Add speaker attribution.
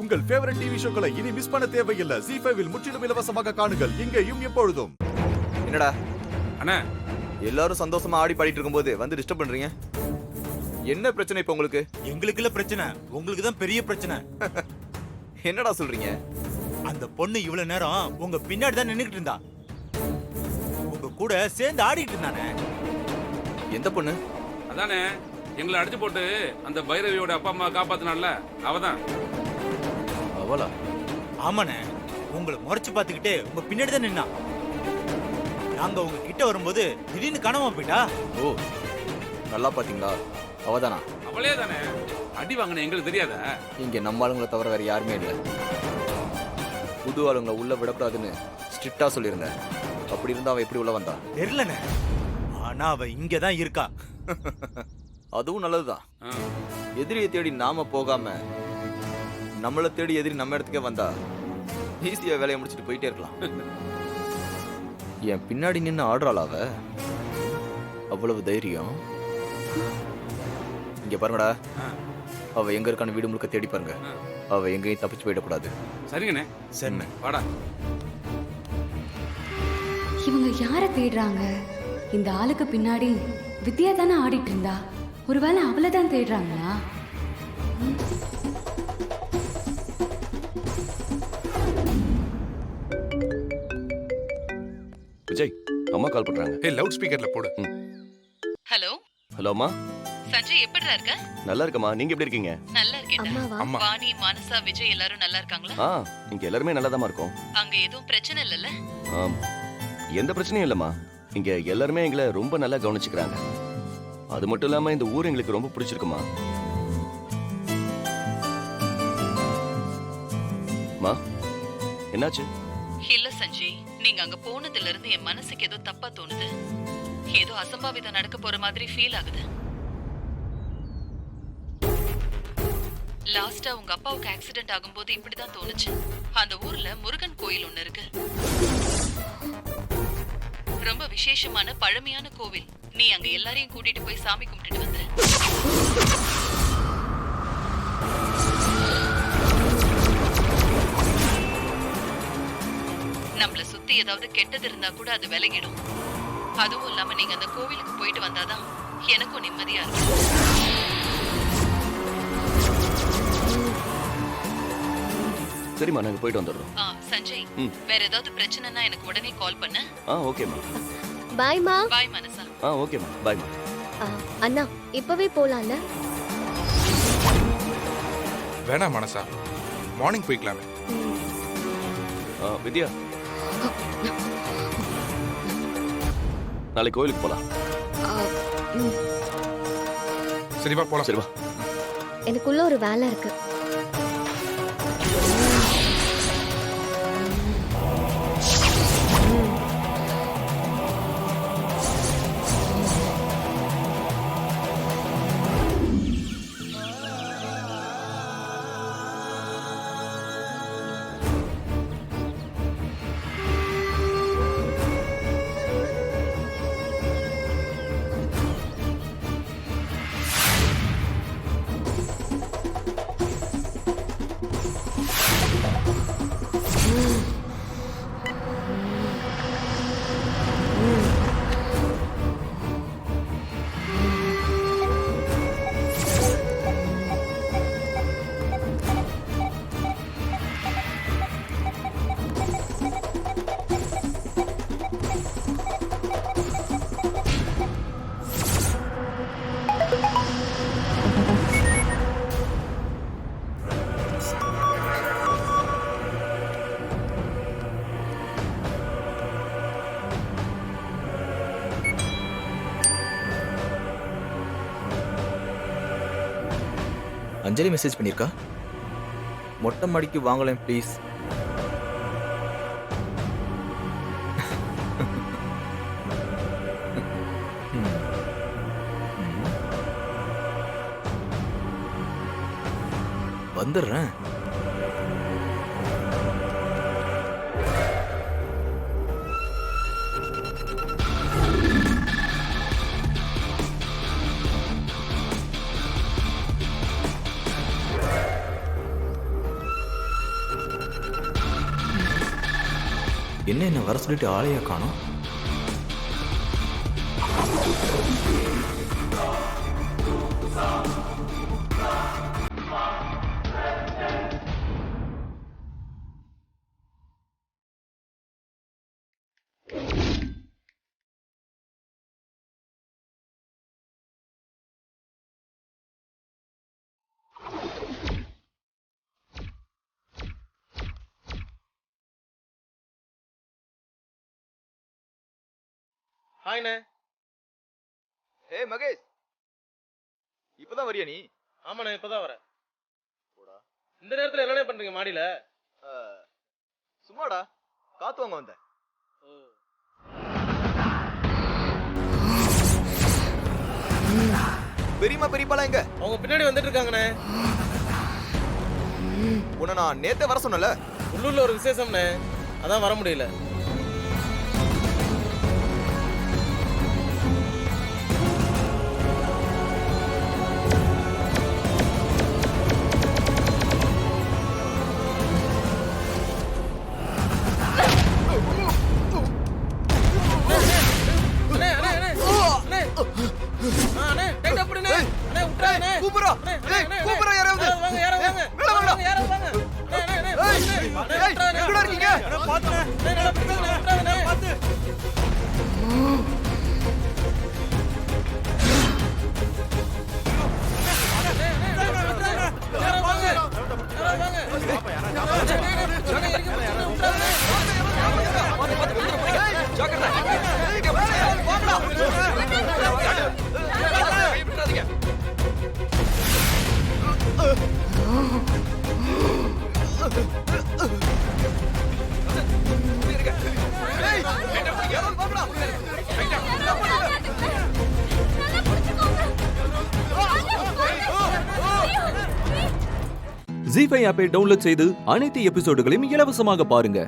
Speaker 1: உங்கள் favourite TV ஷோக்களை இனி miss பண்ண தேவையில்லை. ZEE5 இல் முற்றிலும் இலவசமாக காணுங்கள். இங்கேயும் எப்பொழுதும்.
Speaker 2: என்னடா
Speaker 3: அண்ணா,
Speaker 2: எல்லாரும் சந்தோஷமா ஆடி பாடிட்டு இருக்கும்போது வந்து டிஸ்டர்ப் பண்றீங்க? என்ன பிரச்சனை இப்ப உங்களுக்கு?
Speaker 4: எங்களுக்கு இல்ல பிரச்சனை, உங்களுக்கு தான் பெரிய பிரச்சனை.
Speaker 2: என்னடா சொல்றீங்க?
Speaker 4: அந்த பொண்ணு இவ்வளவு நேரம் உங்க பின்னாடி தான் நின்னுகிட்டு இருந்தா. உங்க கூட சேர்ந்து ஆடிட்டு இருந்தானே.
Speaker 2: எந்த பொண்ணு?
Speaker 3: அதானே எங்களை அடிச்சு போட்டு அந்த பைரவியோட அப்பா அம்மா காப்பாத்தினால அவதான்.
Speaker 2: அவளா?
Speaker 4: ஆமாண்ணே, உங்களை முறைச்சு பார்த்துக்கிட்டே உங்க பின்னாடி தான் நின்னா. நாங்க உங்க கிட்ட வரும்போது திடீர்னு காணாம போயிட்டா.
Speaker 2: ஓ, நல்லா பாத்தீங்களா? அவதானா?
Speaker 3: அவளே தானே. அடி வாங்கின எங்களுக்கு தெரியாதா?
Speaker 2: இங்க நம்ம ஆளுங்களை தவிர வேற யாருமே இல்லை. புது ஆளுங்களை உள்ள விடக்கூடாதுன்னு ஸ்ட்ரிக்டா சொல்லியிருந்தேன். அப்படி இருந்தா அவ எப்படி உள்ள வந்தா?
Speaker 4: தெரியலண்ணே, ஆனா அவ இங்கதான் இருக்கா.
Speaker 2: அதுவும் நல்லதுதான். எதிரியை தேடி நாம போகாம நம்மளை தேடி எதிரி நம்ம இடத்துக்கே வந்தா ஈஸியா வேலையை முடிச்சுட்டு போயிட்டே இருக்கலாம். என் பின்னாடி நின்று ஆடுறாள் அவ. அவ்வளவு தைரியம். இங்க பாருங்கடா, அவ எங்க இருக்கான்னு வீடு முழுக்க தேடி பாருங்க. அவ எங்கேயும் தப்பிச்சு போயிடக்கூடாது.
Speaker 3: சரிங்கண்ணே.
Speaker 4: சரிண்ணே,
Speaker 3: வாடா.
Speaker 5: இவங்க யார தேடுறாங்க? இந்த ஆளுக்கு பின்னாடி வித்யா தானே ஆடிட்டு இருந்தா. ஒருவேளை அவளை தான் தேடுறாங்களா?
Speaker 6: விஜய், அம்மா கால் பண்றாங்க.
Speaker 7: ஏய், லவுட் ஸ்பீக்கர்ல போடு.
Speaker 8: ஹலோ
Speaker 6: ஹலோ அம்மா.
Speaker 8: சஞ்சய், எப்படிடா இருக்க?
Speaker 6: நல்லா இருக்கம்மா, நீங்க எப்படி இருக்கீங்க?
Speaker 8: நல்லா இருக்கேன்டா.
Speaker 7: அம்மா.
Speaker 8: வாணி, மானசா, விஜய் எல்லாரும் நல்லா இருக்காங்களா?
Speaker 6: இங்க எல்லாருமே நல்லாதாம்மா இருக்கோம்.
Speaker 8: அங்க எதுவும் பிரச்சனை இல்லல்ல?
Speaker 6: எந்த பிரச்சனையும் இல்லம்மா. இங்க எல்லாருமே எங்களை ரொம்ப நல்லா கவனிச்சுக்கிறாங்க. அது மட்டும் இல்லாம இந்த ஊர் எங்களுக்கு ரொம்ப பிடிச்சிருக்குமா. மா, என்னாச்சு?
Speaker 8: இல்ல சஞ்சய், நீங்க அங்க போனதுல இருந்து என் மனசுக்கு ஏதோ தப்பா தோணுது. ஏதோ அசம்பாவிதம் நடக்க போற மாதிரி ஃபீல் ஆகுது. லாஸ்டா உங்க அப்பாவுக்கு ஆக்சிடென்ட் ஆகும்போது இப்படிதான் தோணுச்சு. அந்த ஊர்ல முருகன் கோயில் ஒண்ணு இருக்கு. ரொம்ப விசேஷமான பழமையான கோவில். நீ அங்க எல்லாரையும் கூட்டிட்டு போய் சாமி கும்பிட்டுட்டு வந்துரு. நம்மள சுத்தி ஏதாவது கெட்டது இருந்தா கூட அது விலகிடும். அதுவும் இல்லாம நீங்க அந்த கோவிலுக்கு போயிட்டு வந்தாதான் எனக்கும் நிம்மதியா இருக்கும்.
Speaker 6: சரிம்மா, நாங்க போயிட்டு வந்துடுறோம்.
Speaker 8: சஞ்சய், வேற ஏதாவது பிரச்சனைனா எனக்கு உடனே கால் பண்ணு.
Speaker 6: ஓகேம்மா.
Speaker 9: பாய்மா.
Speaker 8: பாய் மனசா.
Speaker 6: ஓகேம்மா, பாய்மா.
Speaker 9: அண்ணா, இப்பவே போலாம்ல?
Speaker 7: வேணாம் மனசா, மார்னிங் போய்க்கலாமே.
Speaker 6: வித்யா, நாளைக்கு கோயிலுக்கு போலாம்.
Speaker 7: சரிவா போலாம்.
Speaker 6: சரிவா.
Speaker 9: எனக்குள்ள ஒரு வேலை இருக்கு.
Speaker 2: அஞ்சலி மெசேஜ் பண்ணியிருக்கா? மொட்டை மாடிக்கு வாங்கலேன் ப்ளீஸ். வந்துடுறேன்.
Speaker 4: என்ன வர சொல்லிட்டு ஆளையா காணோம்?
Speaker 10: ஹாய்ண்ணே.
Speaker 2: ஏய் மகேஷ், இப்பதான் வரியா நீ?
Speaker 10: ஆமாண்ணே, இப்பதான் வரேன். இந்த நேரத்துல என்னண்ணே பண்றீங்க மாடியில?
Speaker 2: சும்மாடா, காத்து வாங்க வந்தேன். பெரியம்மா பெரியப்பாலாம் எங்க?
Speaker 10: அவங்க பின்னாடி வந்துட்டு இருக்காங்கண்ணே.
Speaker 2: உன்னை நான் நேத்தே வர சொன்னல.
Speaker 10: உள்ளூர்ல ஒரு விசேஷம்ண்ணே, அதான் வர முடியல.
Speaker 11: ZEE5 ஆப்பை டவுன்லோட் செய்து அனைத்து எபிசோடுகளையும் இலவசமாக பாருங்க.